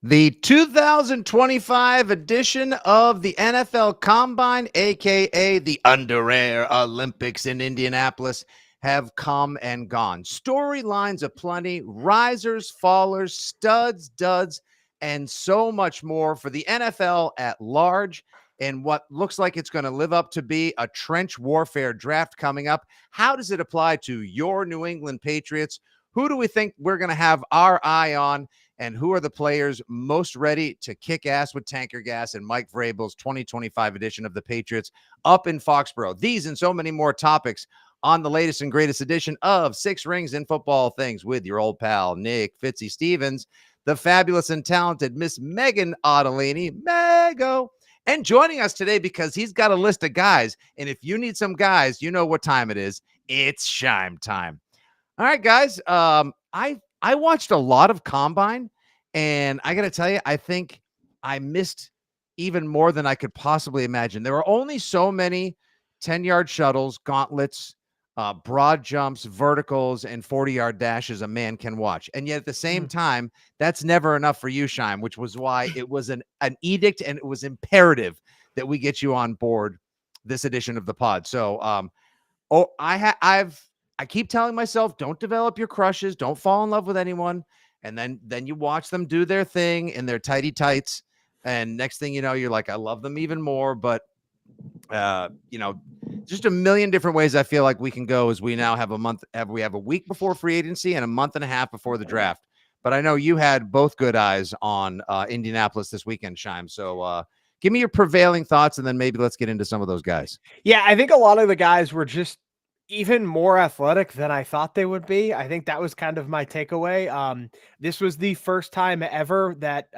The 2025 edition of the NFL Combine, aka the Under Air Olympics in Indianapolis, have come and gone. Storylines aplenty, risers, fallers, studs, duds, and so much more for the NFL at large. And what looks like it's going to live up to be a trench warfare draft coming up. How does it apply to your New England Patriots? Who do we think we're going to have our eye on? And who are the players most ready to kick ass with tanker gas in Mike Vrabel's 2025 edition of the Patriots up in Foxborough? These and so many more topics on the latest and greatest edition of Six Rings in Football Things with your old pal, Nick Fitzy Stevens, the fabulous and talented Miss Megan Ottolini, Mego, and joining us today because he's got a list of guys. And if you need some guys, you know what time it is. It's Shime time. All right, guys. I watched a lot of Combine, and I got to tell you, I think I missed even more than I could possibly imagine. There were only so many 10-yard shuttles, gauntlets, broad jumps, verticals, and 40-yard dashes a man can watch. And yet at the same time, that's never enough for you, Shime, which was why it was an edict, and it was imperative that we get you on board this edition of the pod. So, I keep telling myself, don't develop your crushes, don't fall in love with anyone, and then you watch them do their thing in their tighty tights, and next thing you know, you're like, I love them even more. But just a million different ways I feel like we can go as we now have we have a week before free agency and a month and a half before the draft. But I know you had both good eyes on Indianapolis this weekend, Shime. So give me your prevailing thoughts, and then maybe let's get into some of those guys. Yeah, I think a lot of the guys were just even more athletic than I thought they would be. I think that was kind of my takeaway. This was the first time ever that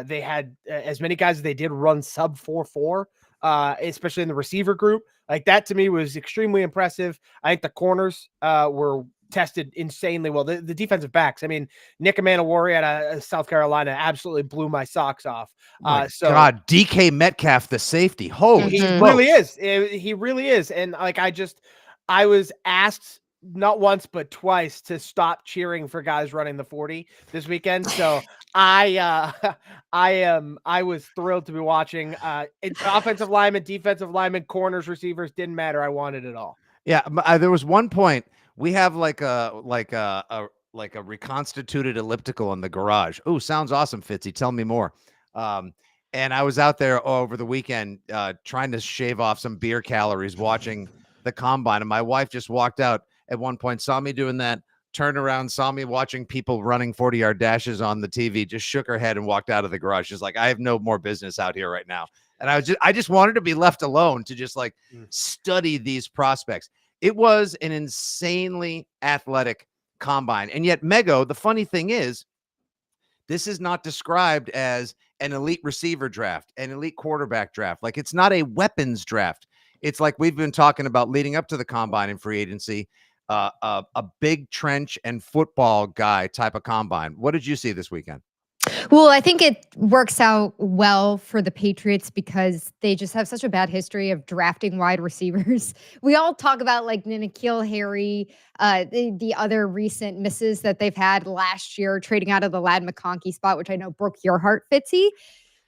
they had as many guys as they did run sub 4.4, especially in the receiver group. Like that to me was extremely impressive. I think the corners were tested insanely well. The defensive backs, I mean, Nick Emmanwori out of South Carolina absolutely blew my socks off. God, DK Metcalf, the safety. Holy he really is. He really is. And like, I was asked not once, but twice to stop cheering for guys running the 40 this weekend. So I was thrilled to be watching offensive linemen, defensive linemen, corners, receivers, didn't matter. I wanted it all. Yeah. There was one point we have like a reconstituted elliptical in the garage. Oh, sounds awesome, Fitzy. Tell me more. And I was out there over the weekend trying to shave off some beer calories watching the Combine, and my wife just walked out at one point, saw me doing that, turned around, saw me watching people running 40-yard dashes on the TV, just shook her head and walked out of the garage. She's like, I have no more business out here right now. And I just wanted to be left alone to just like study these prospects. It was an insanely athletic Combine. And yet, Mego, the funny thing is, this is not described as an elite receiver draft, an elite quarterback draft. Like, it's not a weapons draft. It's like we've been talking about leading up to the Combine and free agency, a big trench and football guy type of Combine. What did you see this weekend? Well, I think it works out well for the Patriots because they just have such a bad history of drafting wide receivers. We all talk about like N'Keal Harry, the other recent misses that they've had last year, trading out of the Ladd McConkey spot, which I know broke your heart, Fitzy.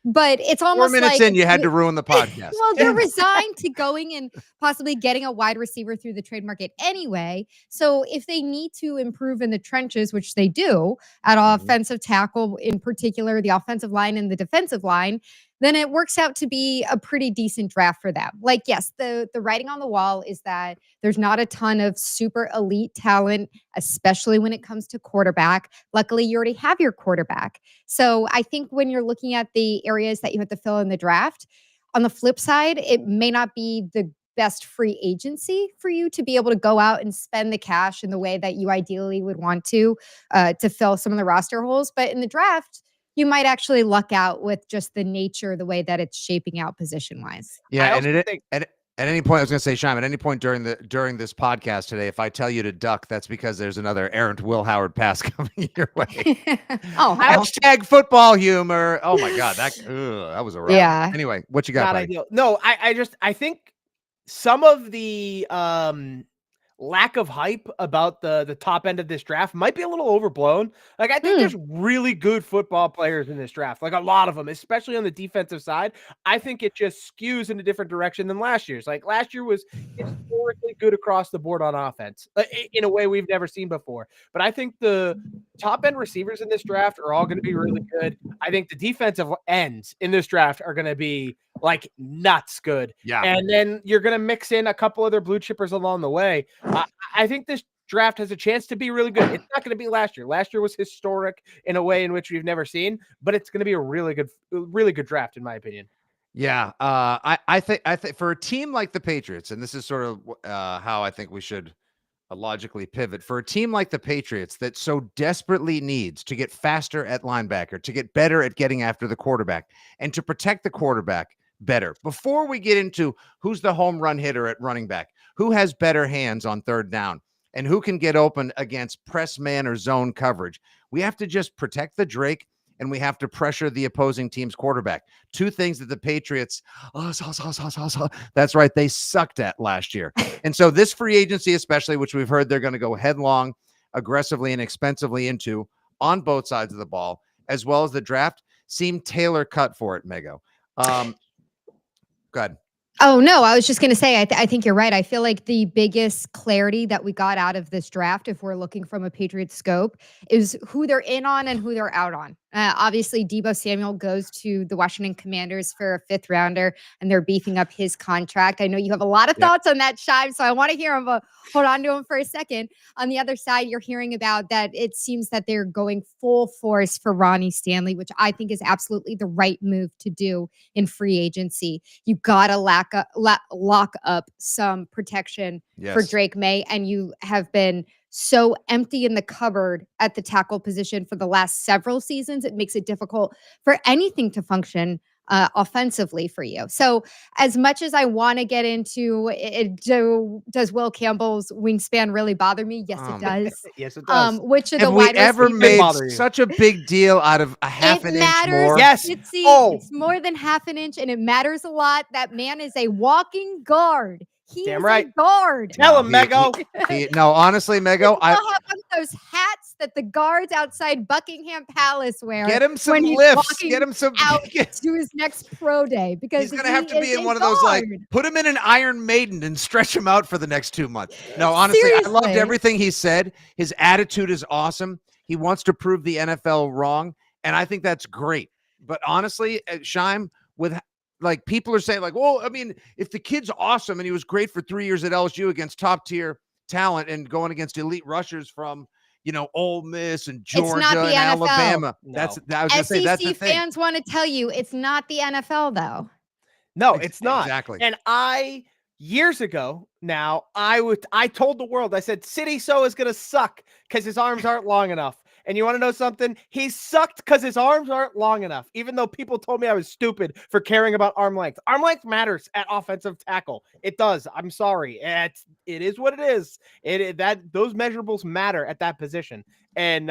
But it's almost 4 minutes like in, you had to ruin the podcast. Well, they're resigned to going and possibly getting a wide receiver through the trade market anyway. So if they need to improve in the trenches, which they do at offensive tackle, in particular, the offensive line and the defensive line, then it works out to be a pretty decent draft for them. Like, yes, the writing on the wall is that there's not a ton of super elite talent, especially when it comes to quarterback. Luckily, you already have your quarterback. So I think when you're looking at the areas that you have to fill in the draft, on the flip side, it may not be the best free agency for you to be able to go out and spend the cash in the way that you ideally would want to fill some of the roster holes. But in the draft, you might actually luck out with just the nature, the way that it's shaping out position-wise. Yeah, and at any point, I was going to say, Shime, at any point during this podcast today, if I tell you to duck, that's because there's another errant Will Howard pass coming your way. Hashtag football humor. Oh my God, that was a rough. Yeah. Anyway, what you got? Not ideal. No, I think some of the lack of hype about the top end of this draft might be a little overblown. Like, I think there's really good football players in this draft, like a lot of them, especially on the defensive side. I think it just skews in a different direction than last year's. Like, last year was historically good across the board on offense in a way we've never seen before. But I think the top end receivers in this draft are all going to be really good. I think the defensive ends in this draft are going to be like nuts good. Yeah. And then you're going to mix in a couple other blue chippers along the way. I think this draft has a chance to be really good. It's not going to be last year. Last year was historic in a way in which we've never seen, but it's going to be a really good draft, in my opinion. Yeah. I think for a team like the Patriots, and this is sort of how I think we should logically pivot, for a team like the Patriots that so desperately needs to get faster at linebacker, to get better at getting after the quarterback, and to protect the quarterback better. Before we get into who's the home run hitter at running back, who has better hands on third down, and who can get open against press man or zone coverage, we have to just protect the Drake, and we have to pressure the opposing team's quarterback. Two things that the Patriots, that's right, they sucked at last year. And so this free agency, especially, which we've heard they're going to go headlong, aggressively and expensively into on both sides of the ball, as well as the draft, seemed tailor cut for it, Mego. Go ahead. Oh, no, I was just going to say, I think you're right. I feel like the biggest clarity that we got out of this draft, if we're looking from a Patriots scope, is who they're in on and who they're out on. Obviously, Deebo Samuel goes to the Washington Commanders for a fifth rounder, and they're beefing up his contract. I know you have a lot of thoughts on that, Shive, so I want to hear him, but hold on to him for a second. On the other side, you're hearing about that it seems that they're going full force for Ronnie Stanley, which I think is absolutely the right move to do in free agency. You got to lock up some protection for Drake May, and you have been so empty in the cupboard at the tackle position for the last several seasons. It makes it difficult for anything to function offensively for you. So as much as I want to get into it, does Will Campbell's wingspan really bother me? Yes, it does. Yes, it does. Which of Have the we wide ever receivers made such a big deal out of a half an inch more? Yes. It's more than half an inch, and it matters a lot. That man is a walking guard. He Damn is right. a guard. Tell him, Mego. No, honestly, Mego, I have one of those hats that the guards outside Buckingham Palace wear. Get him some when he's lifts. walking Get him some. out to his next pro day, because He's gonna have to be is in a one of those, like, guard. put him in an Iron Maiden and stretch him out for the next 2 months. No, honestly, I loved Seriously. everything he said. His attitude is awesome. He wants to prove the NFL wrong, and I think that's great. But honestly, Shime, with like people are saying, like, well, I mean, if the kid's awesome and he was great for 3 years at LSU against top tier talent and going against elite rushers from, Ole Miss and Georgia not the and NFL. Alabama. No. I was gonna say, that's the SEC thing. fans want to tell you it's not the NFL, though. No, it's not. Exactly. And years ago now, I told the world, I said, City So is going to suck because his arms aren't long enough. And you want to know something? He sucked because his arms aren't long enough, even though people told me I was stupid for caring about arm length. Arm length matters at offensive tackle. It does. I'm sorry. It is what it is. Those measurables matter at that position. And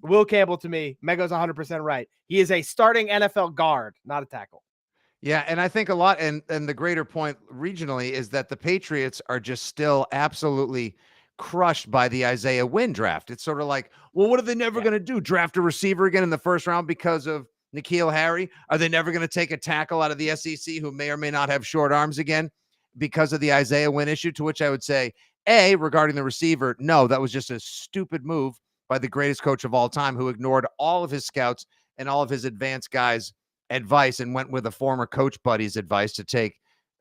Will Campbell, to me, Mego's 100% right. He is a starting NFL guard, not a tackle. Yeah, and I think a lot, and the greater point regionally is that the Patriots are just still absolutely crushed by the Isaiah Wynn draft. It's sort of like, well, what are they never going to do? Draft a receiver again in the first round because of N'Keal Harry? Are they never going to take a tackle out of the SEC who may or may not have short arms again because of the Isaiah Wynn issue? To which I would say, regarding the receiver, no, that was just a stupid move by the greatest coach of all time, who ignored all of his scouts and all of his advanced guys' advice and went with a former coach buddy's advice to take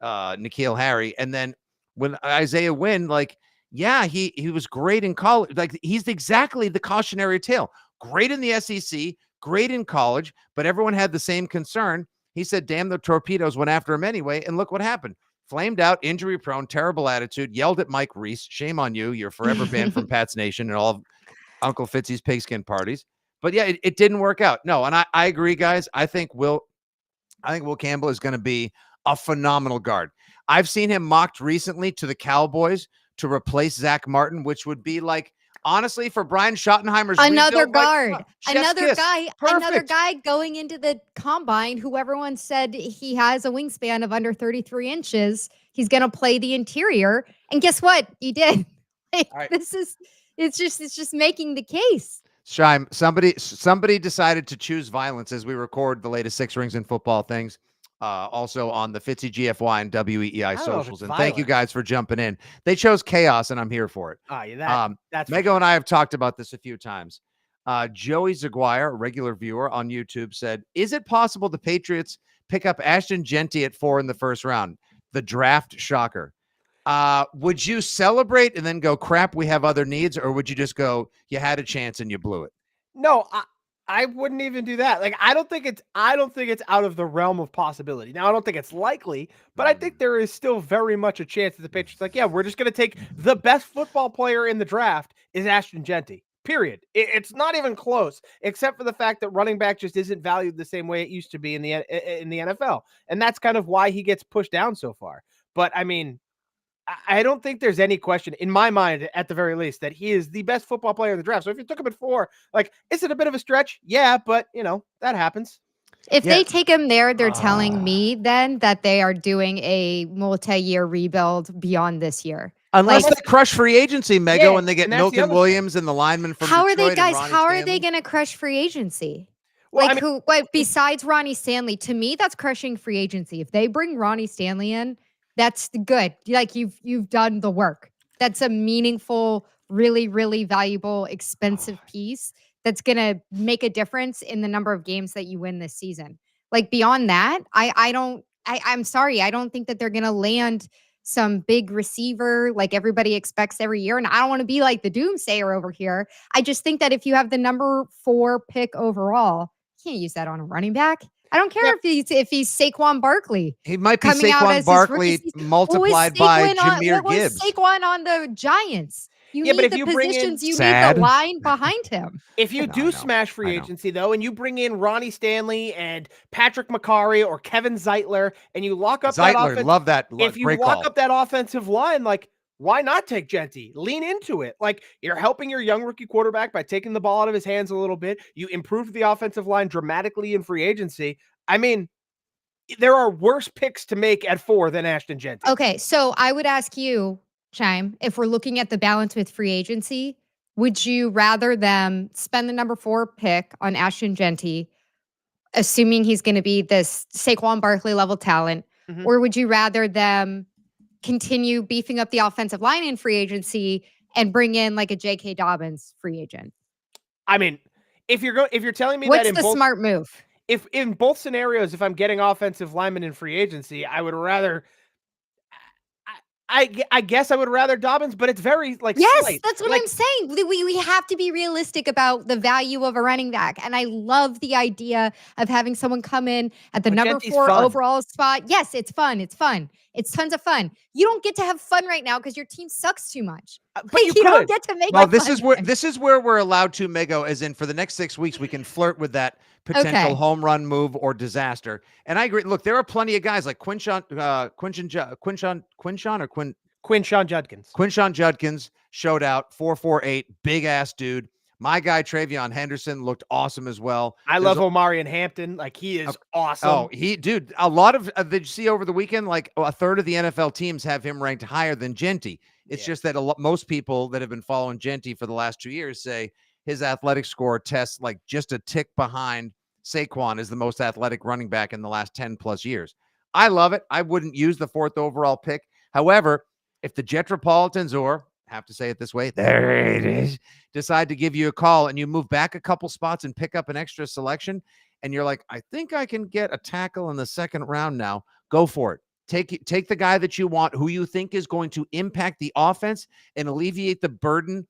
N'Keal Harry. And then when Isaiah Wynn, like, yeah, he was great in college. Like, he's exactly the cautionary tale. Great in the SEC, great in college, but everyone had the same concern. He said, damn, the torpedoes went after him anyway. And look what happened. Flamed out, injury prone, terrible attitude, yelled at Mike Reese. Shame on you. You're forever banned from Pat's Nation and all of Uncle Fitzy's pigskin parties. But yeah, it didn't work out. No, and I agree, guys. I think Will Campbell is going to be a phenomenal guard. I've seen him mocked recently to the Cowboys to replace Zach Martin, which would be like, honestly, for Brian Schottenheimer's Another rebuild, guard, like, chef's another kiss. guy, Perfect. another guy going into the combine who everyone said he has a wingspan of under 33 inches. He's going to play the interior. And guess what? He did. Like All right. it's just making the case. Shime, somebody decided to choose violence as we record the latest Six Rings in Football things. Also on the Fitzy GFY and WEI I don't know if socials. it's And thank you violence. guys for jumping in. They chose chaos, and I'm here for it. Yeah, that's for Mego sure. and I have talked about this a few times. Joey Zaguire, a regular viewer on YouTube, said, "Is it possible the Patriots pick up Ashton Genty at 4 in the first round? The draft shocker." Would you celebrate and then go, crap, we have other needs, or would you just go, you had a chance and you blew it? No, I wouldn't even do that. Like, I don't think it's out of the realm of possibility. Now, I don't think it's likely, but I think there is still very much a chance that the Patriots like, yeah, we're just going to take the best football player in the draft is Ashton Genty. Period. It's not even close, except for the fact that running back just isn't valued the same way it used to be in the NFL, and that's kind of why he gets pushed down so far. But I mean, I don't think there's any question in my mind, at the very least, that he is the best football player in the draft. So if you took him at 4, like, is it a bit of a stretch? Yeah, but that happens. If Yeah. they take him there, they're telling me then that they are doing a multi-year rebuild beyond this year. Unless Like- they crush free agency, Mego, Yeah, and they get and that's the Milton other thing. Williams and the lineman from How are Detroit they, guys? and Ronnie How are Stanley. they going to crush free agency? Well, Like, who? Like, besides Ronnie Stanley, to me, that's crushing free agency. If they bring Ronnie Stanley in, that's good. Like, you've done the work. That's a meaningful, really, really valuable, expensive piece that's going to make a difference in the number of games that you win this season. Like, beyond that, I'm sorry, I don't think that they're going to land some big receiver like everybody expects every year. And I don't want to be like the doomsayer over here. I just think that if you have the number 4 pick overall, you can't use that on a running back. I don't care if he's Saquon Barkley. He might be coming out as Saquon his Barkley rookie season. multiplied by Jahmyr What was Gibbs. Saquon on the Giants? You Yeah, but need if the you bring in- positions, you need Sad. the line behind him. If you I know, I do know, smash free I know. agency, though, and you bring in Ronnie Stanley and Patrick McCarry or Kevin Zeitler, and you lock up that Zeitler, offense, love that. if you Great lock call. up that offensive line, like, why not take Genty? Lean into it. Like, you're helping your young rookie quarterback by taking the ball out of his hands a little bit. You improved the offensive line dramatically in free agency. I mean, there are worse picks to make at 4 than Ashton Genty. Okay, so I would ask you, Chime, if we're looking at the balance with free agency, would you rather them spend the number 4 pick on Ashton Genty, assuming he's going to be this Saquon Barkley level talent, Mhm. or would you rather them continue beefing up the offensive line in free agency and bring in like a J.K. Dobbins free agent? I mean, if you're telling me What's that in the both smart move? if in both scenarios, if I'm getting offensive linemen in free agency, I would rather. I guess I would rather Dobbins, but it's very Yes, slight. that's what Like, I'm saying. We have to be realistic about the value of a running back. And I love the idea of having someone come in at the But number Genty's 4 fun. overall spot. Yes, it's fun. It's fun. It's tons of fun. You don't get to have fun right now because your team sucks too much. But Like, you don't could. get to make Well, like this fun is where we're allowed to, Mego, as in for the next 6 weeks, we can flirt with that potential Okay. home run move or disaster. And I agree. Look, there are plenty of guys like Quinshon Judkins showed out 4.48, big ass dude. My guy Travion Henderson looked awesome as well. I There's love Omari and Hampton. Like, he is awesome. Oh, dude, a lot of did you see over the weekend? Like a third of the NFL teams have him ranked higher than Genty. It's Yeah. just that most people that have been following Genty for the last 2 years say his athletic score tests like just a tick behind Saquon as the most athletic running back in the last 10 plus years. I love it. I wouldn't use the 4th overall pick. However, if the Jetropolitans, or have to say it this way, there it is, decide to give you a call and you move back a couple spots and pick up an extra selection, and you're like, I think I can get a tackle in the 2nd round now, go for it. Take the guy that you want, who you think is going to impact the offense and alleviate the burden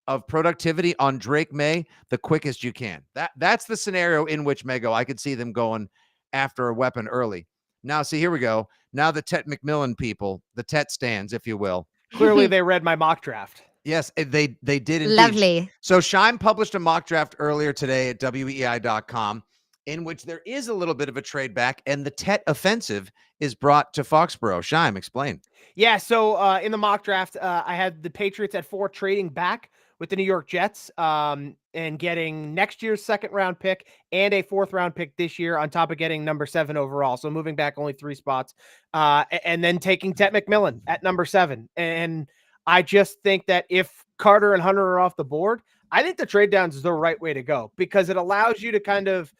of productivity on Drake May the quickest you can. That's the scenario in which, Mego, I could see them going after a weapon early. Now, see, here we go. Now the Tet McMillan people, the Tet stands, if you will. Clearly, they read my mock draft. Yes, they did indeed. Lovely. So Shime published a mock draft earlier today at WEI.com in which there is a little bit of a trade back, and the Tet offensive is brought to Foxborough. Shime, explain. Yeah, so in the mock draft, I had the Patriots at 4 trading back with the New York Jets and getting next year's 2nd round pick and a 4th round pick this year on top of getting number 7 overall. So moving back only 3 spots and then taking Tet McMillan at number 7. And I just think that if Carter and Hunter are off the board, I think the trade down is the right way to go because it allows you to kind of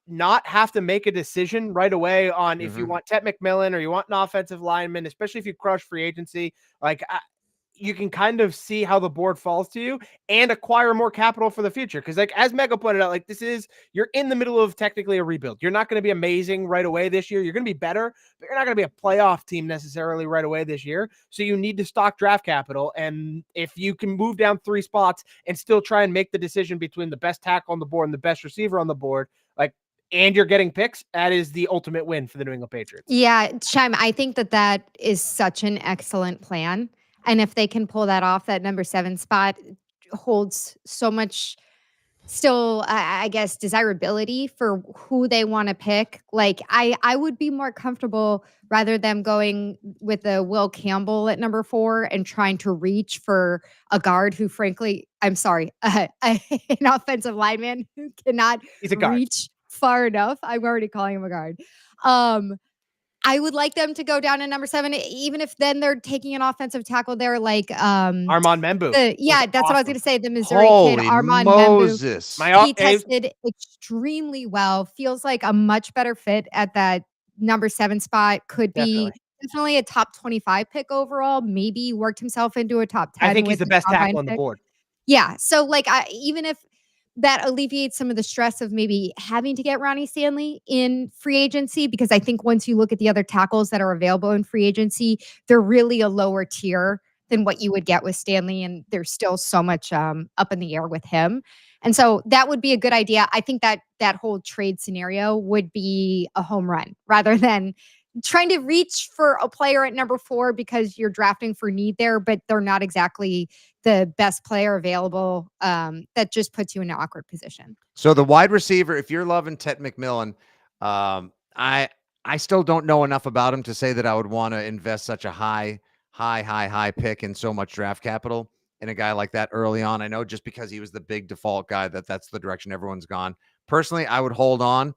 not have to make a decision right away on if you want Ted McMillan or you want an offensive lineman, especially if you crush free agency. Like, you can kind of see how the board falls to you and acquire more capital for the future. Because, like, as Mega pointed out, like, you're in the middle of technically a rebuild. You're not going to be amazing right away this year. You're going to be better, but you're not going to be a playoff team necessarily right away this year. So you need to stock draft capital. And if you can move down 3 spots and still try and make the decision between the best tackle on the board and the best receiver on the board, like, and you're getting picks, that is the ultimate win for the New England Patriots. Yeah, Chime, I think that is such an excellent plan. And if they can pull that off, that number 7 spot holds so much still, I guess, desirability for who they want to pick. Like, I would be more comfortable rather than going with a Will Campbell at number 4 and trying to reach for a guard who, frankly, I'm sorry, an offensive lineman who cannot reach far enough. I'm already calling him a guard. I would like them to go down to number 7, even if then they're taking an offensive tackle there, like Armand Membu. That's awesome. What I was going to say. The Missouri Holy kid, Armand Moses. Membu. He tested extremely well. Feels like a much better fit at that number 7 spot. Could be definitely a top 25 pick overall. Maybe worked himself into a top 10. I think he's the best tackle on the board. Yeah. So, like, even if that alleviates some of the stress of maybe having to get Ronnie Stanley in free agency, because I think once you look at the other tackles that are available in free agency, they're really a lower tier than what you would get with Stanley. And there's still so much up in the air with him. And so that would be a good idea. I think that whole trade scenario would be a home run rather than trying to reach for a player at number 4 because you're drafting for need there, but they're not exactly the best player available. That just puts you in an awkward position. So the wide receiver, if you're loving Ted McMillan, I still don't know enough about him to say that I would want to invest such a high pick and so much draft capital in a guy like that early on. I know just because he was the big default guy that's the direction everyone's gone. Personally, I would hold on.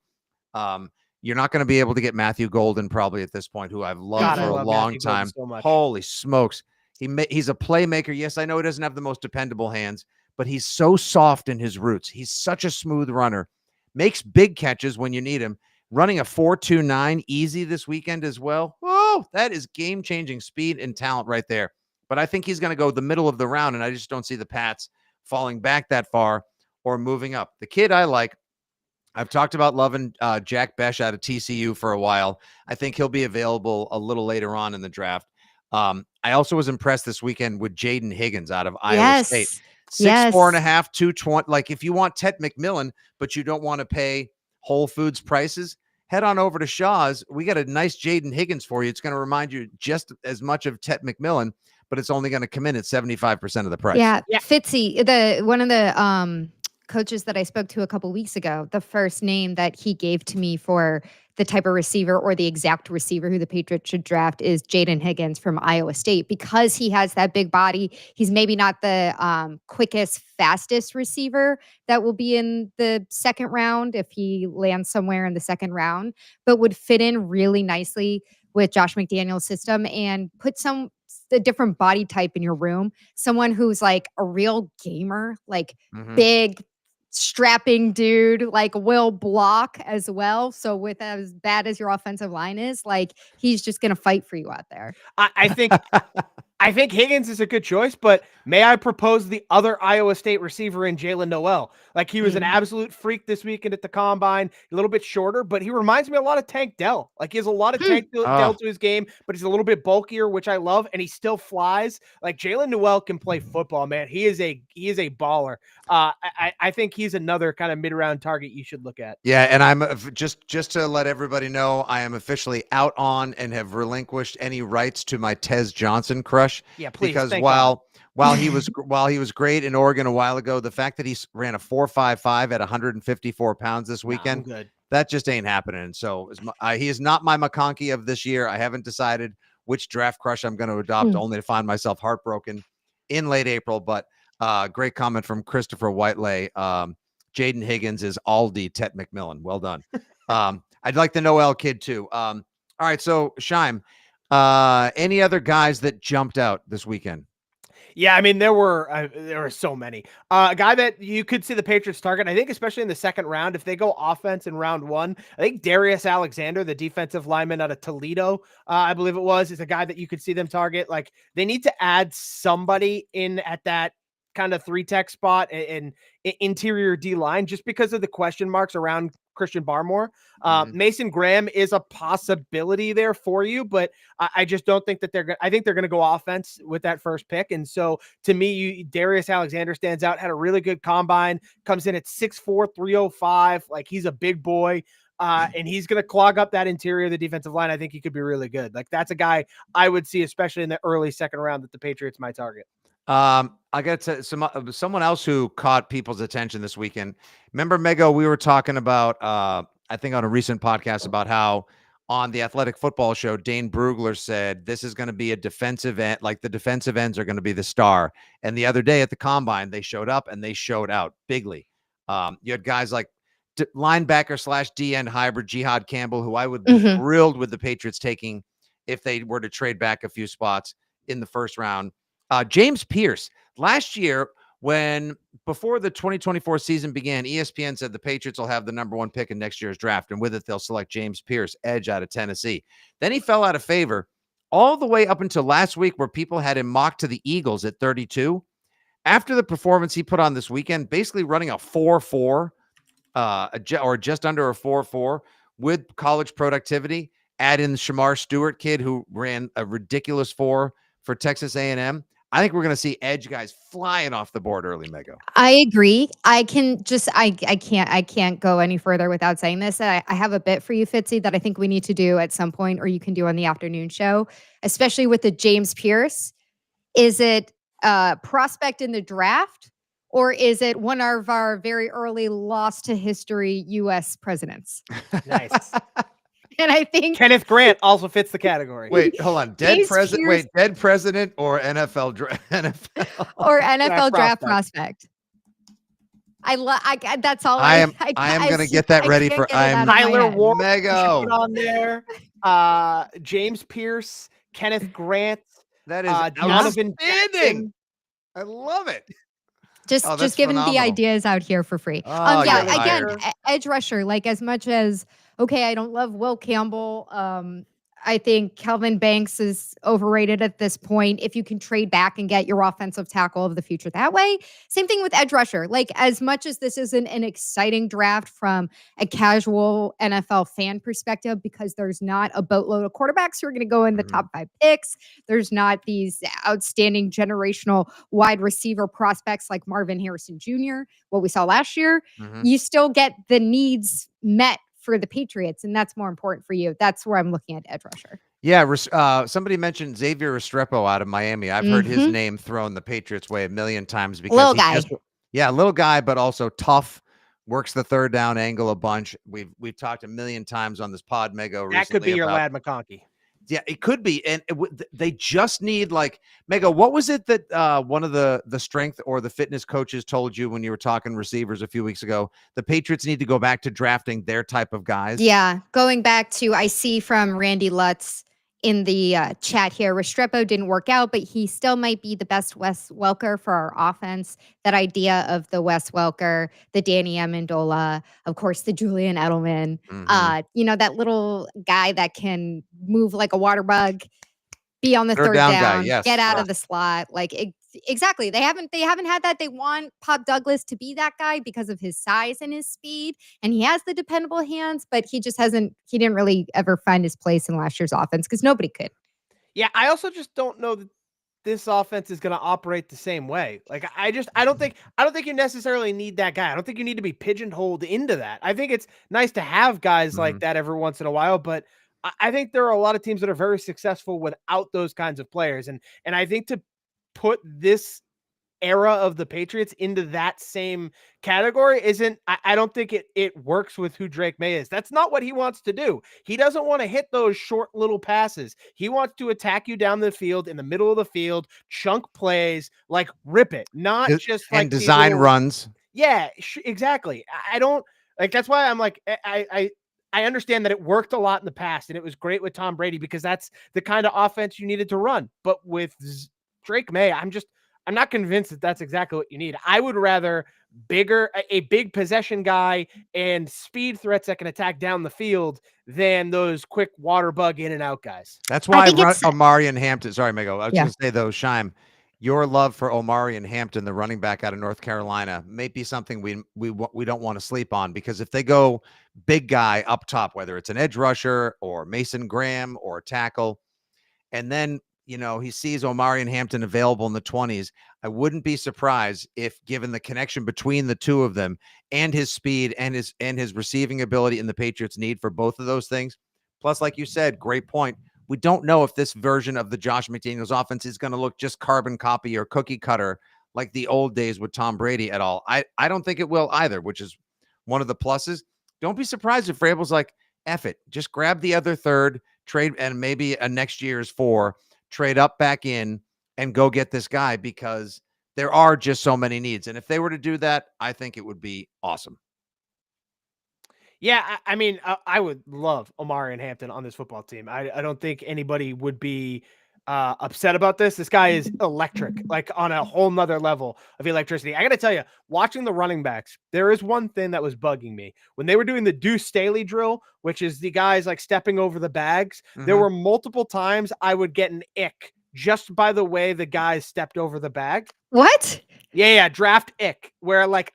You're not going to be able to get Matthew Golden probably at this point, who I've loved for a long time. So holy smokes. He's a playmaker. Yes, I know he doesn't have the most dependable hands, but he's so soft in his roots. He's such a smooth runner. Makes big catches when you need him. Running a 4.29 easy this weekend as well. Whoa, that is game-changing speed and talent right there. But I think he's going to go the middle of the round, and I just don't see the Pats falling back that far or moving up. The kid I like, I've talked about loving Jack Besh out of TCU for a while. I think he'll be available a little later on in the draft. I also was impressed this weekend with Jaden Higgins out of Iowa State. 6'4.5", 220. Like, if you want Ted McMillan, but you don't want to pay Whole Foods prices, head on over to Shaw's. We got a nice Jaden Higgins for you. It's going to remind you just as much of Ted McMillan, but it's only going to come in at 75% of the price. Yeah. Fitzy, one of the coaches that I spoke to a couple weeks ago, the first name that he gave to me for the type of receiver or the exact receiver who the Patriots should draft is Jaden Higgins from Iowa State, because he has that big body. He's maybe not the quickest, fastest receiver that will be in the second round if he lands somewhere in the second round, but would fit in really nicely with Josh McDaniel's system and put a different body type in your room. Someone who's like a real gamer, like big, strapping dude, like will block as well. So with as bad as your offensive line is, like, he's just going to fight for you out there. I think Higgins is a good choice, but may I propose the other Iowa State receiver in Jalen Noel? Like, he was an absolute freak this weekend at the Combine, a little bit shorter, but he reminds me a lot of Tank Dell. Like, he has a lot of Tank Dell to his game, but he's a little bit bulkier, which I love, and he still flies. Like, Jalen Noel can play football, man. He is a baller. I think he's another kind of mid-round target you should look at. Yeah, and I'm just to let everybody know, I am officially out on and have relinquished any rights to my Tez Johnson crush. Yeah, please. Because while he was great in Oregon a while ago, the fact that he ran a 4.55 at 154 pounds this weekend, that just ain't happening. So he is not my McConkey of this year. I haven't decided which draft crush I'm going to adopt, only to find myself heartbroken in late April. But great comment from Christopher Whiteley. Jaden Higgins is Aldi Ted McMillan. Well done. I'd like the Noel kid too. All right, so Shime, Any other guys that jumped out this weekend? Yeah, I mean there were so many. A guy that you could see the Patriots target, I think, especially in the second round, if they go offense in round one. I think Darius Alexander, the defensive lineman out of Toledo, I believe it was, is a guy that you could see them target. Like they need to add somebody in at that kind of 3-tech spot and interior D line, just because of the question marks around Christian Barmore. Mason Graham is a possibility there for you, but I just don't think that I think they're going to go offense with that first pick. And so to me, Darius Alexander stands out, had a really good combine, comes in at 6'4", 305. Like he's a big boy. And he's going to clog up that interior of the defensive line. I think he could be really good. Like that's a guy I would see, especially in the early second round, that the Patriots might target. I got to someone else who caught people's attention this weekend. Remember, Mego, we were talking about, I think on a recent podcast about how on the Athletic Football Show, Dane Brugler said this is going to be a defensive end, like the defensive ends are going to be the star. And the other day at the Combine, they showed up and they showed out bigly. You had guys like linebacker / D end hybrid Jihad Campbell, who I would be thrilled with the Patriots taking if they were to trade back a few spots in the first round. James Pierce, last year, before the 2024 season began, ESPN said the Patriots will have the number 1 pick in next year's draft, and with it, they'll select James Pierce, edge out of Tennessee. Then he fell out of favor all the way up until last week, where people had him mocked to the Eagles at 32. After the performance he put on this weekend, basically running a 4.4, or just under a 4.4 with college productivity, add in the Shamar Stewart kid who ran a ridiculous 4 for Texas A&M. I think we're going to see edge guys flying off the board early, Mego. I agree. I can't go any further without saying this. I have a bit for you, Fitzy, that I think we need to do at some point, or you can do on the afternoon show, especially with the James Pierce. Is it prospect in the draft, or is it one of our very early lost to history U.S. presidents? Nice. And I think Kenneth Grant also fits the category. Wait, hold on. Dead president or NFL or NFL draft prospect. That's all I am going to get that ready for Tyler Ward Mego on there. James Pierce, Kenneth Grant. That is outstanding. I love it. Just giving the ideas out here for free. Again, edge rusher, like as much as, okay, I don't love Will Campbell. I think Kelvin Banks is overrated at this point. If you can trade back and get your offensive tackle of the future that way. Same thing with edge rusher. Like as much as this isn't an exciting draft from a casual NFL fan perspective, because there's not a boatload of quarterbacks who are going to go in the top 5 picks. There's not these outstanding generational wide receiver prospects like Marvin Harrison Jr., what we saw last year. You still get the needs met for the Patriots, and that's more important for you. That's where I'm looking at edge rusher. Yeah, somebody mentioned Xavier Restrepo out of Miami. I've heard his name thrown the Patriots' way a million times because little guy. Little guy, but also tough. Works the third down angle a bunch. We've talked a million times on this pod, Mego. That could be your Ladd McConkey. Yeah, it could be, and they just need like Mego. What was it that one of the strength or the fitness coaches told you when you were talking receivers a few weeks ago? The Patriots need to go back to drafting their type of guys. Yeah, going back to, I see from Randy Lutz in the chat here, Restrepo didn't work out, but he still might be the best Wes Welker for our offense. That idea of the Wes Welker, the Danny Amendola, of course, the Julian Edelman, that little guy that can move like a water bug, be on the third down guy, yes, get out of the slot. Like exactly. They haven't had that. They want Pop Douglas to be that guy because of his size and his speed. And he has the dependable hands, but he didn't really ever find his place in last year's offense because nobody could. Yeah, I also just don't know that this offense is going to operate the same way. Like I don't think you necessarily need that guy. I don't think you need to be pigeonholed into that. I think it's nice to have guys like that every once in a while, but I think there are a lot of teams that are very successful without those kinds of players. And I think to put this era of the Patriots into that same category I don't think it works with who Drake May is. That's not what he wants to do. He doesn't want to hit those short little passes. He wants to attack you down the field, in the middle of the field, chunk plays, like rip it, not just like and design runs. Yeah, exactly. I don't like, that's why I'm like, I I understand that it worked a lot in the past and it was great with Tom Brady because that's the kind of offense you needed to run. But with Drake May, I'm not convinced that that's exactly what you need. I would rather a big possession guy and speed threats that can attack down the field than those quick water bug in and out guys. That's why think it's- Omarion Hampton. Sorry, Mego. I was Yeah. going to say though, Shime, your love for Omarion Hampton, the running back out of North Carolina, may be something we don't want to sleep on, because if they go big guy up top, whether it's an edge rusher or Mason Graham or a tackle, and then he sees Omarion Hampton available in the 20s, I wouldn't be surprised if, given the connection between the two of them and his speed and his receiving ability and the Patriots' need for both of those things. Plus, like you said, great point. We don't know if this version of the Josh McDaniels offense is going to look just carbon copy or cookie cutter like the old days with Tom Brady at all. I don't think it will either, which is one of the pluses. Don't be surprised if Vrabel's like, F it, just grab the other third, trade, and maybe a next year's 4, trade up back in and go get this guy, because there are just so many needs. And if they were to do that, I think it would be awesome. Yeah, I mean, I would love Omarion Hampton on this football team. I don't think anybody would be upset about this. This guy is electric, like on a whole nother level of electricity. I got to tell you, watching the running backs, there is one thing that was bugging me. When they were doing the Deuce Staley drill, which is the guys like stepping over the bags, there were multiple times I would get an ick just by the way the guys stepped over the bag. What? Yeah, draft ick, where like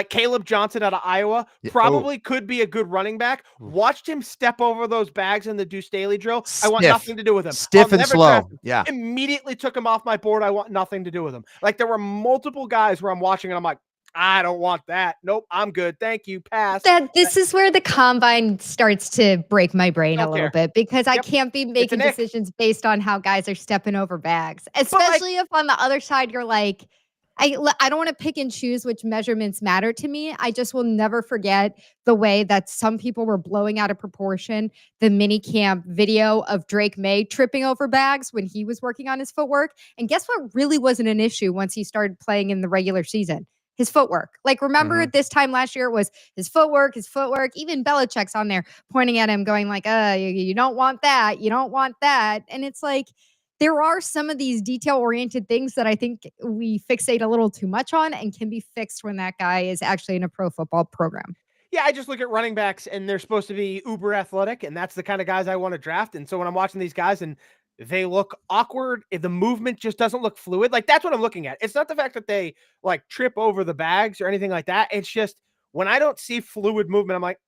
Caleb Johnson out of Iowa probably could be a good running back. Watched him step over those bags in the Deuce Staley drill. I want nothing to do with him. Stiff and slow. Yeah. Immediately took him off my board. I want nothing to do with him. Like there were multiple guys where I'm watching and I'm like, I don't want that. Nope, I'm good. Thank you. Pass. This is where the combine starts to break my brain a little bit, because I can't be making decisions based on how guys are stepping over bags, especially if on the other side you're like, I don't want to pick and choose which measurements matter to me. I just will never forget the way that some people were blowing out of proportion the mini camp video of Drake May tripping over bags when he was working on his footwork. And guess what really wasn't an issue once he started playing in the regular season? His footwork. Like, remember at this time last year, it was his footwork. Even Belichick's on there pointing at him going like, you don't want that. You don't want that. And it's like, there are some of these detail-oriented things that I think we fixate a little too much on and can be fixed when that guy is actually in a pro football program. Yeah, I just look at running backs and they're supposed to be uber athletic, and that's the kind of guys I want to draft. And so when I'm watching these guys and they look awkward, if the movement just doesn't look fluid, like that's what I'm looking at. It's not the fact that they like trip over the bags or anything like that. It's just when I don't see fluid movement, I'm like,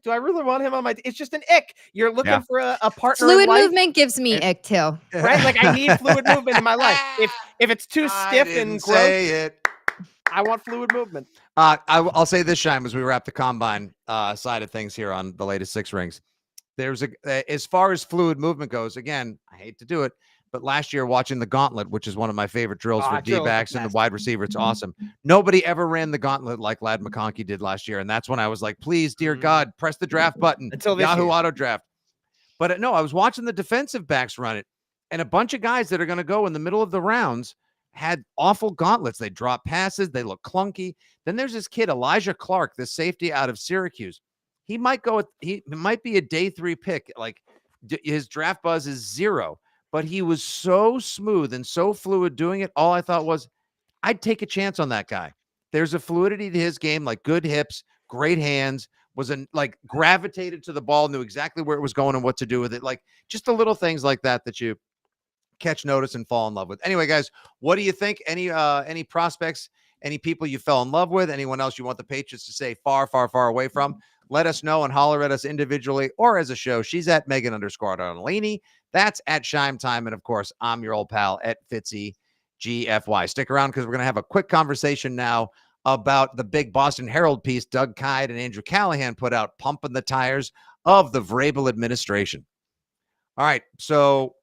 do I really want him on my? It's just an ick. You're looking for a partner. Fluid movement gives me ick too. Right? Like I need fluid movement in my life. If it's too stiff and gross, I want fluid movement. I'll say this, Shime, as we wrap the combine side of things here on the latest Six Rings. There's as far as fluid movement goes, again, I hate to do it, but last year watching the gauntlet, which is one of my favorite drills for D-backs and the wide receiver, it's awesome. Nobody ever ran the gauntlet like Ladd McConkey did last year, and that's when I was like, please, dear God, press the draft button. Until Yahoo Auto Draft. But no, I was watching the defensive backs run it, and a bunch of guys that are going to go in the middle of the rounds had awful gauntlets. They drop passes. They look clunky. Then there's this kid, Elijah Clark, the safety out of Syracuse. He might be a day 3 pick. Like his draft buzz is 0, but he was so smooth and so fluid doing it. All I thought was, I'd take a chance on that guy. There's a fluidity to his game, like good hips, great hands, like gravitated to the ball, knew exactly where it was going and what to do with it. Like just the little things like that you catch notice and fall in love with. Anyway, guys, what do you think? Any prospects, any people you fell in love with, anyone else you want the Patriots to say far, far, far away from? Let us know and holler at us individually or as a show. She's at Megan_Donalini. That's at Shime Time. And of course, I'm your old pal at Fitzy GFY. Stick around because we're going to have a quick conversation now about the big Boston Herald piece Doug Kyed and Andrew Callahan put out, pumping the tires of the Vrabel administration. All right. So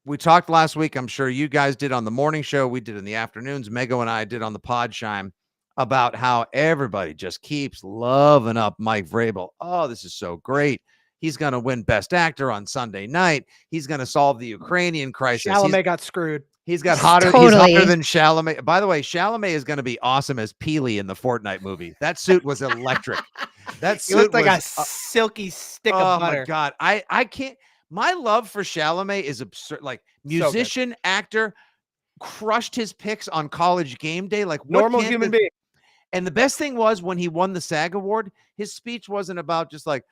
we talked last week. I'm sure you guys did on the morning show. We did in the afternoons. Mego and I did on the pod, Shime, about how everybody just keeps loving up Mike Vrabel. Oh, this is so great. He's going to win Best Actor on Sunday night. He's going to solve the Ukrainian crisis. Chalamet got screwed. He's got hotter. Totally. He's hotter than Chalamet. By the way, Chalamet is going to be awesome as Peely in the Fortnite movie. That suit was electric. That He looked suit like a was, silky stick oh of my butter. God. I can't. My love for Chalamet is absurd. Like So good. musician, actor, crushed his picks on College Game Day. Like what Normal can't human the- being. And the best thing was when he won the SAG award, his speech wasn't about just like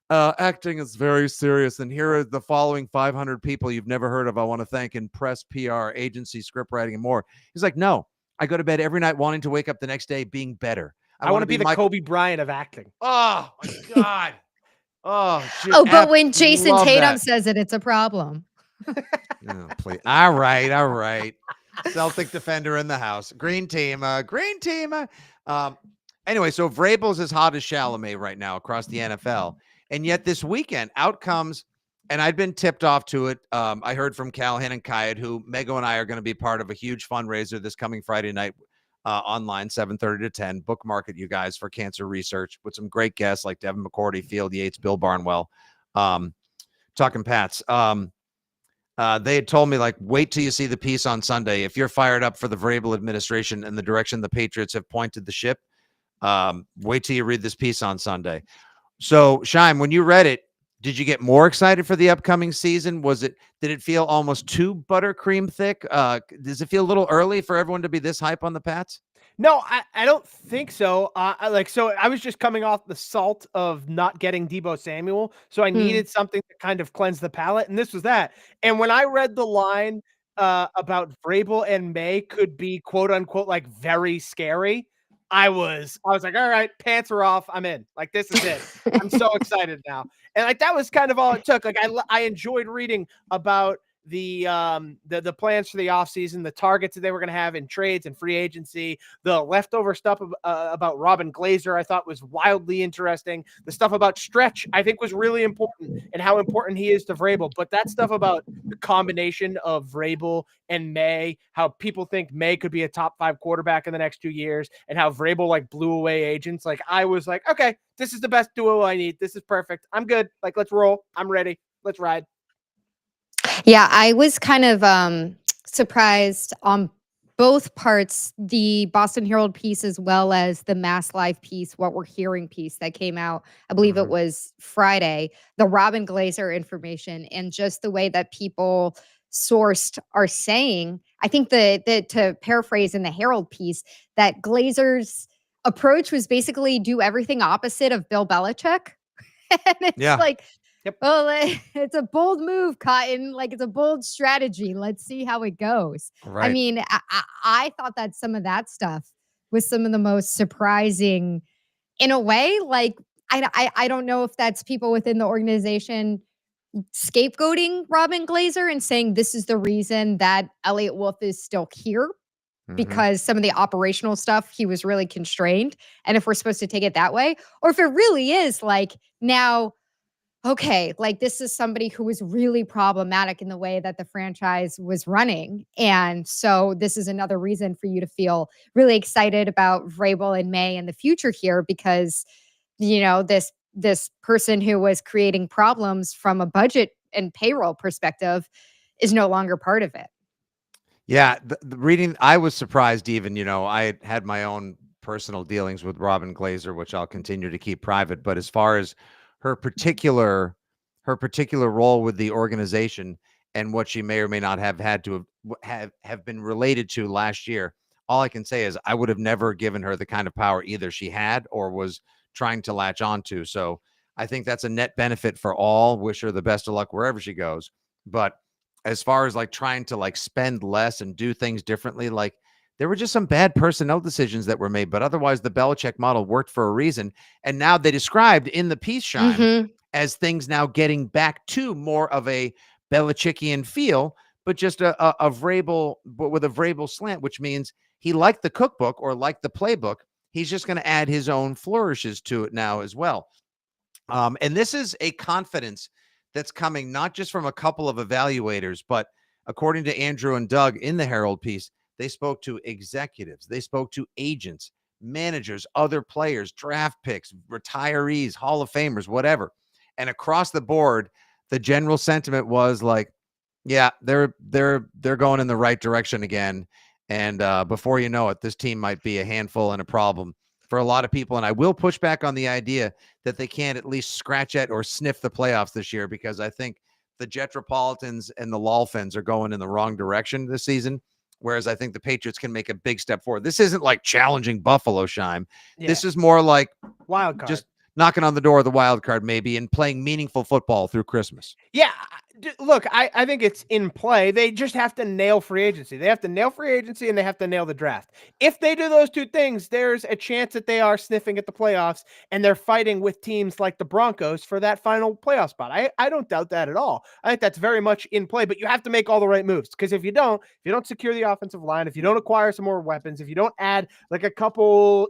acting is very serious. And here are the following 500 people you've never heard of. I want to thank in press, PR, agency, script writing, and more. He's like, no, I go to bed every night wanting to wake up the next day being better. I want to be the Michael. Kobe Bryant of acting. Oh my God. Oh, Oh, but when Jason love Tatum that. says it, it's a problem. Oh, please. All right. Celtic defender in the house. Green team. Anyway, so Vrabel's as hot as Chalamet right now across the NFL. And yet this weekend, out comes, and I'd been tipped off to it. I heard from Callahan and Kayed, who Mego and I are going to be part of a huge fundraiser this coming Friday night online, 7:30 to 10. Bookmark it, you guys, for cancer research with some great guests like Devin McCourty, Field Yates, Bill Barnwell, talking Pats. They had told me, like, wait till you see the piece on Sunday. If you're fired up for the Vrabel administration and the direction the Patriots have pointed the ship, wait till you read this piece on Sunday. So, Shime, when you read it, did you get more excited for the upcoming season? Did it feel almost too buttercream thick? Does it feel a little early for everyone to be this hype on the Pats? No, I don't think so. So I was just coming off the salt of not getting Deebo Samuel, so I needed something to kind of cleanse the palate, and this was that. And when I read the line about Vrabel and May could be quote unquote like very scary, I was like, all right, pants are off. I'm in. Like, this is it. I'm so excited now. And like that was kind of all it took. Like I enjoyed reading about the plans for the offseason, the targets that they were going to have in trades and free agency, the leftover stuff about Robin Glazer I thought was wildly interesting. The stuff about Stretch I think was really important and how important he is to Vrabel. But that stuff about the combination of Vrabel and May, how people think May could be a top 5 quarterback in the next 2 years, and how Vrabel like blew away agents. Like I was like, okay, this is the best duo I need. This is perfect. I'm good. Like, let's roll. I'm ready. Let's ride. Yeah, I was kind of surprised on both parts, the Boston Herald piece as well as the Mass Live piece, what we're hearing piece that came out, I believe it was Friday, the Robin Glazer information, and just the way that people sourced are saying. I think that to paraphrase in the Herald piece, that Glazer's approach was basically do everything opposite of Bill Belichick. And it's like, well, it's a bold move, Cotton. Like, it's a bold strategy. Let's see how it goes. Right. I mean, I thought that some of that stuff was some of the most surprising in a way. Like, I don't know if that's people within the organization scapegoating Robin Glazer and saying this is the reason that Elliot Wolf is still here, because some of the operational stuff, he was really constrained. And if we're supposed to take it that way, or if it really is like now, okay, like this is somebody who was really problematic in the way that the franchise was running. And so this is another reason for you to feel really excited about Vrabel and May in the future here, because, you know, this person who was creating problems from a budget and payroll perspective is no longer part of it. Yeah, the reading, I was surprised even, you know, I had my own personal dealings with Robin Glazer, which I'll continue to keep private. But as far as her particular role with the organization and what she may or may not have had to have been related to last year, all I can say is I would have never given her the kind of power either she had or was trying to latch onto. So I think that's a net benefit for all. Wish her the best of luck wherever she goes. But as far as like trying to like spend less and do things differently, like there were just some bad personnel decisions that were made, but otherwise the Belichick model worked for a reason. And now they described in the piece, Shime, as things now getting back to more of a Belichickian feel, but just a Vrabel, but with a Vrabel slant, which means he liked the cookbook or liked the playbook. He's just going to add his own flourishes to it now as well. And this is a confidence that's coming not just from a couple of evaluators, but according to Andrew and Doug in the Herald piece, they spoke to executives, they spoke to agents, managers, other players, draft picks, retirees, Hall of Famers, whatever. And across the board, the general sentiment was like, yeah, they're going in the right direction again. And before you know it, this team might be a handful and a problem for a lot of people. And I will push back on the idea that they can't at least scratch at or sniff the playoffs this year, because I think the Jetropolitans and the Lolfins are going in the wrong direction this season. Whereas I think the Patriots can make a big step forward. This isn't like challenging Buffalo, Scheim. Yeah. This is more like wild card. just knocking on the door of the wild card maybe and playing meaningful football through Christmas. Yeah, look, I think it's in play. They just have to nail free agency. They have to nail free agency and they have to nail the draft. If they do those two things, there's a chance that they are sniffing at the playoffs and they're fighting with teams like the Broncos for that final playoff spot. I don't doubt that at all. I think that's very much in play, but you have to make all the right moves, because if you don't secure the offensive line, if you don't acquire some more weapons, if you don't add like a couple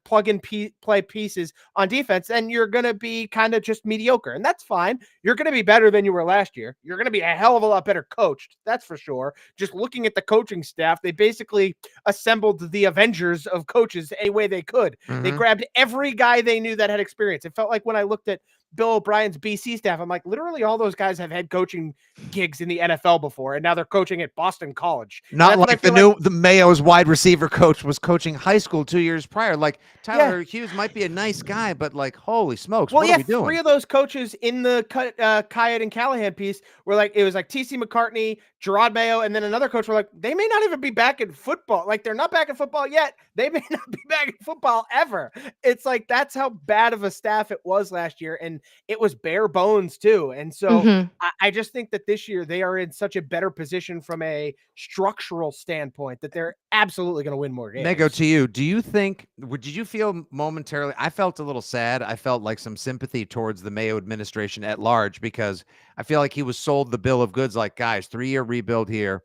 plug and play pieces on defense, then you're going to be kind of just mediocre. And that's fine. You're going to be better than you were last year. You're going to be a hell of a lot better coached. That's for sure. Just looking at the coaching staff, they basically assembled the Avengers of coaches any way they could. They grabbed every guy they knew that had experience. It felt like when I looked at Bill O'Brien's BC staff, I'm like, literally all those guys have head coaching gigs in the NFL before, and now they're coaching at Boston College. Not like the Mayo's wide receiver coach was coaching high school 2 years prior. Like Tyler Hughes might be a nice guy, but like, holy smokes, what are we doing? 3 of those coaches in the Kayat and Callahan piece were like, it was like TC McCartney, Gerard Mayo, and then another coach were like, they may not even be back in football. Like, they're not back in football yet. They may not be back in football ever. It's like, that's how bad of a staff it was last year. And it was bare bones too. And so I just think that this year they are in such a better position from a structural standpoint that they're absolutely going to win more games. Mego, to you, did you feel momentarily, I felt a little sad. I felt like some sympathy towards the Mayo administration at large, because I feel like he was sold the bill of goods, like, guys, 3-year rebuild here.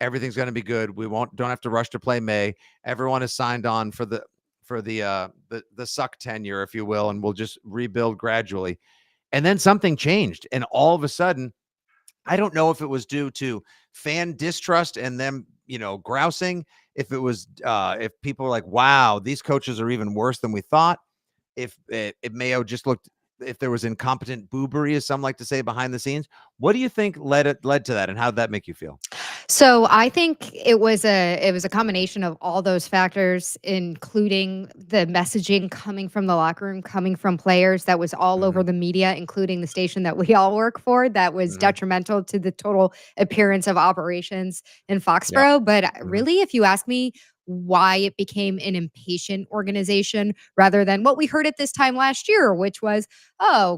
Everything's going to be good. We don't have to rush to play May. Everyone is signed on for the suck tenure, if you will, and we'll just rebuild gradually. And then something changed, and all of a sudden, I don't know if it was due to fan distrust and them, grousing. If it was, if people were like, "Wow, these coaches are even worse than we thought." If Mayo just looked, if there was incompetent boobery, as some like to say, behind the scenes. What do you think led to that, and how did that make you feel? So I think it was a combination of all those factors, including the messaging coming from the locker room, coming from players that was all over the media, including the station that we all work for, that was detrimental to the total appearance of operations in Foxborough. But really, if you ask me why it became an impatient organization rather than what we heard at this time last year, which was,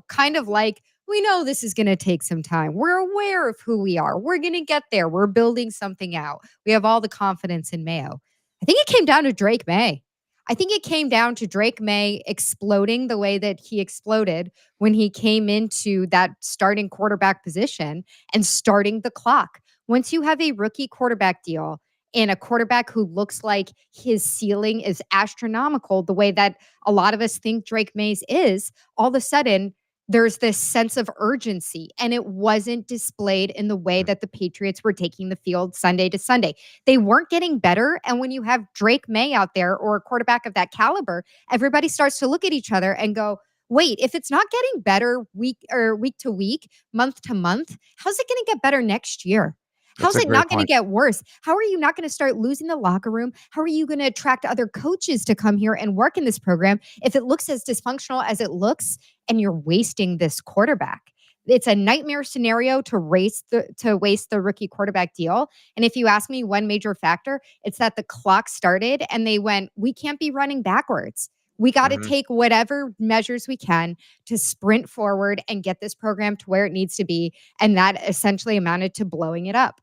kind of like, we know this is going to take some time. We're aware of who we are. We're going to get there. We're building something out. We have all the confidence in Mayo. I think it came down to Drake May. I think it came down to Drake May exploding the way that he exploded when he came into that starting quarterback position and starting the clock. Once you have a rookie quarterback deal and a quarterback who looks like his ceiling is astronomical, the way that a lot of us think Drake Mays is, all of a sudden, there's this sense of urgency, and it wasn't displayed in the way that the Patriots were taking the field Sunday to Sunday. They weren't getting better. And when you have Drake May out there, or a quarterback of that caliber, everybody starts to look at each other and go, wait, if it's not getting better week to week, month to month, how's it going to get better next year? How's it not going to get worse? How are you not going to start losing the locker room? How are you going to attract other coaches to come here and work in this program if it looks as dysfunctional as it looks and you're wasting this quarterback? It's a nightmare scenario to waste the rookie quarterback deal. And if you ask me one major factor, it's that the clock started and they went, we can't be running backwards. We got to take whatever measures we can to sprint forward and get this program to where it needs to be. And that essentially amounted to blowing it up.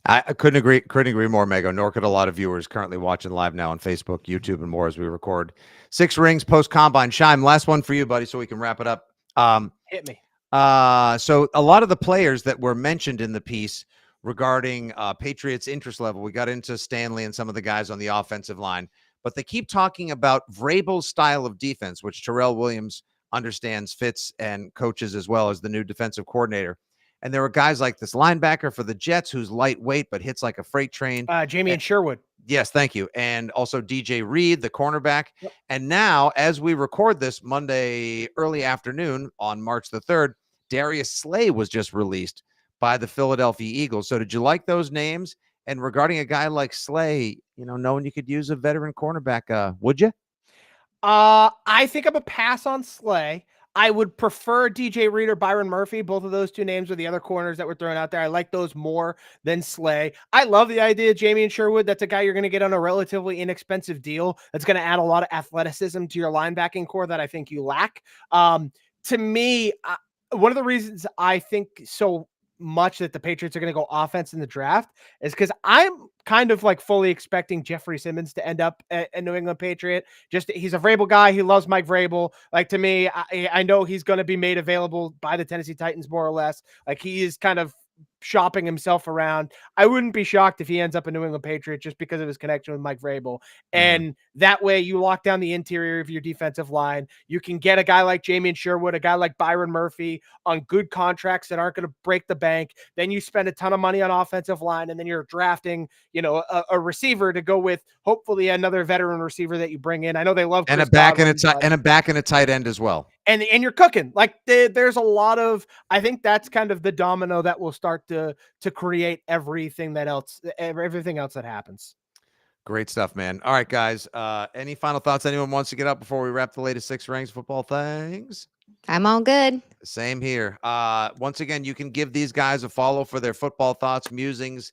I couldn't agree more, Mego, nor could a lot of viewers currently watching live now on Facebook, YouTube, and more as we record. 6 rings post-combine. Scheim, last one for you, buddy, so we can wrap it up. Hit me. So a lot of the players that were mentioned in the piece regarding Patriots' interest level, we got into Stanley and some of the guys on the offensive line, but they keep talking about Vrabel's style of defense, which Terrell Williams understands, fits, and coaches as well as the new defensive coordinator. And there were guys like this linebacker for the Jets who's lightweight but hits like a freight train. Jamie Sherwood. Yes, thank you. And also DJ Reed, the cornerback. Yep. And now, as we record this Monday early afternoon on March the 3rd, Darius Slay was just released by the Philadelphia Eagles. So did you like those names? And regarding a guy like Slay, knowing you could use a veteran cornerback, would you? I think I'm a pass on Slay. I would prefer DJ Reed or Byron Murphy. Both of those two names are the other corners that were thrown out there. I like those more than Slay. I love the idea of Jamie and Sherwood. That's a guy you're going to get on a relatively inexpensive deal. That's going to add a lot of athleticism to your linebacking core that I think you lack. To me, one of the reasons I think so much that the Patriots are going to go offense in the draft is because I'm kind of like fully expecting Jeffrey Simmons to end up a New England Patriot. Just he's a Vrabel guy. He loves Mike Vrabel. Like, to me, I know he's going to be made available by the Tennessee Titans more or less. Like, he is kind of shopping himself around. I wouldn't be shocked if he ends up a New England Patriot just because of his connection with Mike Vrabel. And that way you lock down the interior of your defensive line. You can get a guy like Jamie Sherwood, a guy like Byron Murphy on good contracts that aren't going to break the bank. Then you spend a ton of money on offensive line, and then you're drafting, a receiver to go with, hopefully another veteran receiver that you bring in. I know they love And Chris a back Godwin, and a back and a tight end as well. and you're cooking. Like, there's a lot of, I think that's kind of the domino that will start to create everything else that happens. Great stuff, man. All right, guys. Any final thoughts anyone wants to get up before we wrap the latest Six Rings football things? I'm all good. Same here. Once again, you can give these guys a follow for their football thoughts, musings,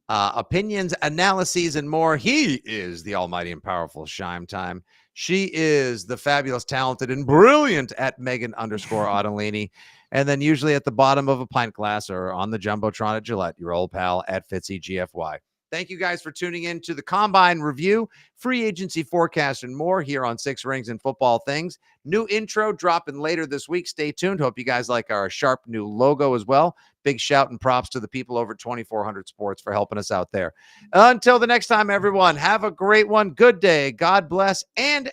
opinions, analyses, and more. He is the almighty and powerful Shime Time. She is the fabulous, talented, and brilliant at Megan_Ottolini. And then usually at the bottom of a pint glass or on the Jumbotron at Gillette, your old pal at Fitzy GFY. Thank you guys for tuning in to the Combine Review, free agency forecast, and more here on Six Rings and Football Things. New intro dropping later this week. Stay tuned. Hope you guys like our sharp new logo as well. Big shout and props to the people over at 2400 Sports for helping us out there. Until the next time, everyone, have a great one. Good day. God bless. And